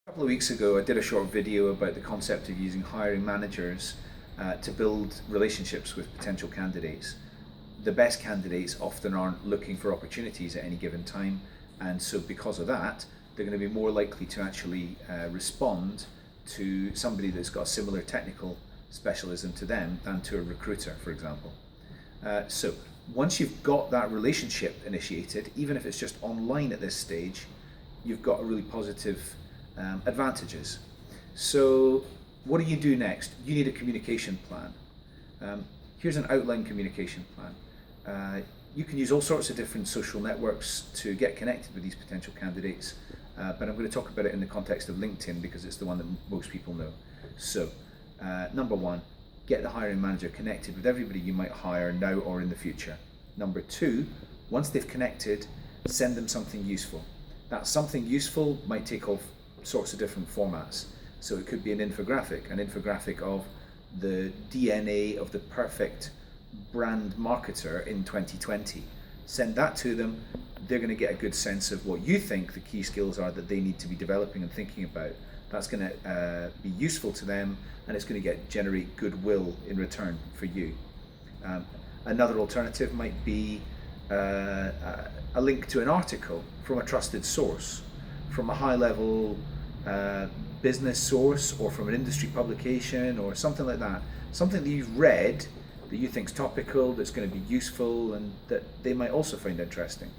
A couple of weeks ago, I did a short video about the concept of using hiring managers to build relationships with potential candidates. The best candidates often aren't looking for opportunities at any given time, and so because of that, they're going to be more likely to actually respond to somebody that's got a similar technical specialism to them than to a recruiter, for example. So once you've got that relationship initiated, even if it's just online at this stage, you've got a really positive advantages. So what do you do next? You need a communication plan. Here's an outline communication plan. You can use all sorts of different social networks to get connected with these potential candidates, but I'm going to talk about it in the context of LinkedIn because it's the one that most people know. So, number one, get the hiring manager connected with everybody you might hire now or in the future. Number two, once they've connected, send them something useful. That something useful might take all sorts of different formats. So it could be an infographic of the DNA of the perfect brand marketer in 2020. Send that to them. They're going to get a good sense of what you think the key skills are that they need to be developing and thinking about. That's going to be useful to them, and it's going to generate goodwill in return for you. Another alternative might be a link to an article from a trusted source, from a high-level business source, or from an industry publication, or something like that. Something that you've read that you think's topical, that's going to be useful, and that they might also find interesting.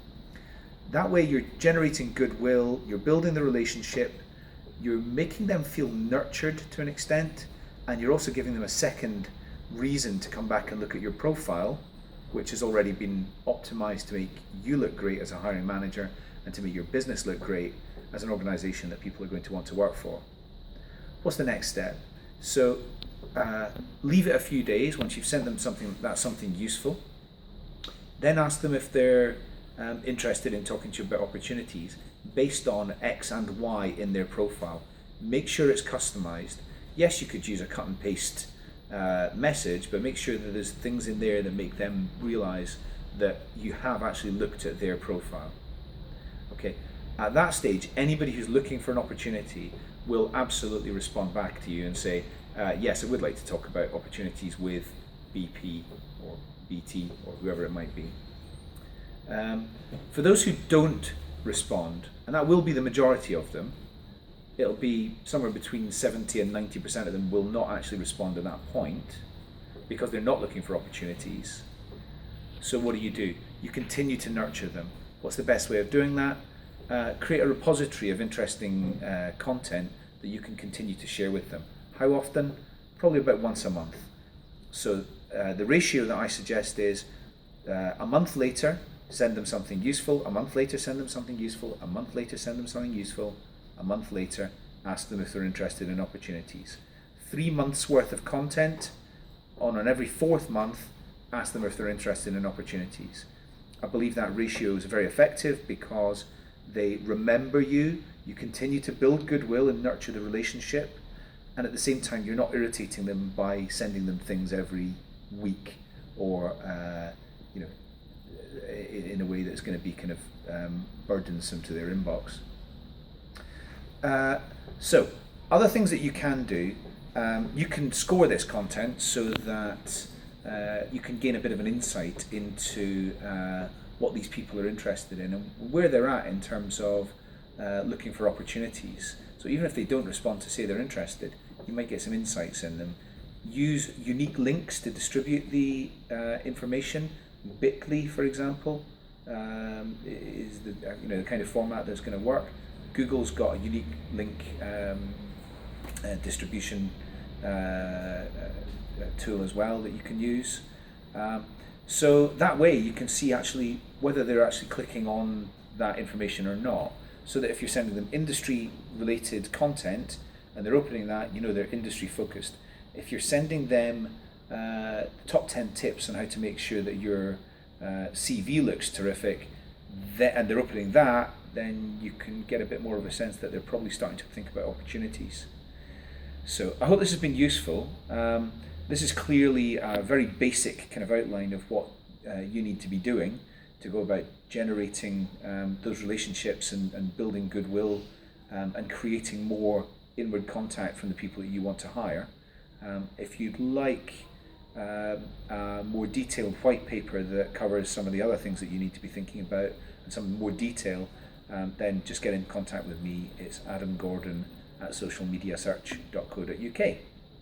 That way, you're generating goodwill, you're building the relationship, you're making them feel nurtured to an extent, and you're also giving them a second reason to come back and look at your profile, which has already been optimized to make you look great as a hiring manager and to make your business look great as an organization that people are going to want to work for. What's the next step? So leave it a few days once you've sent them something useful. Then ask them if they're interested in talking to you about opportunities based on X and Y in their profile. Make sure it's customized. Yes, you could use a cut and paste message, but make sure that there's things in there that make them realize that you have actually looked at their profile. Okay. At that stage, anybody who's looking for an opportunity will absolutely respond back to you and say, yes, I would like to talk about opportunities with BP or BT or whoever it might be. For those who don't respond, and that will be the majority of them, it'll be somewhere between 70 and 90% of them will not actually respond at that point because they're not looking for opportunities. So what do? You continue to nurture them. What's the best way of doing that? Create a repository of interesting content that you can continue to share with them. How often? Probably about once a month. So the ratio that I suggest is a month later, send them something useful. A month later, send them something useful. A month later, send them something useful. A month later, ask them if they're interested in opportunities. 3 months worth of content. On every fourth month, ask them if they're interested in opportunities. I believe that ratio is very effective because they remember you continue to build goodwill and nurture the relationship, and at the same time you're not irritating them by sending them things every week or in a way that's going to be kind of burdensome to their inbox. So other things that you can do, you can score this content so that you can gain a bit of an insight into what these people are interested in and where they're at in terms of looking for opportunities. So even if they don't respond to say they're interested, you might get some insights in them. Use unique links to distribute the information. Bitly, for example, is the kind of format that's going to work. Google's got a unique link distribution tool as well that you can use. So that way you can see actually whether they're actually clicking on that information or not, so that if you're sending them industry related content and they're opening that, they're industry focused. If you're sending them top 10 tips on how to make sure that your CV looks terrific, and they're opening that, then you can get a bit more of a sense that they're probably starting to think about opportunities. So I hope this has been useful. This is clearly a very basic kind of outline of what you need to be doing to go about generating those relationships and building goodwill and creating more inward contact from the people that you want to hire. If you'd like a more detailed white paper that covers some of the other things that you need to be thinking about and some more detail, then just get in contact with me. It's Adam Gordon at socialmediasearch.co.uk.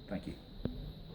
Thank you.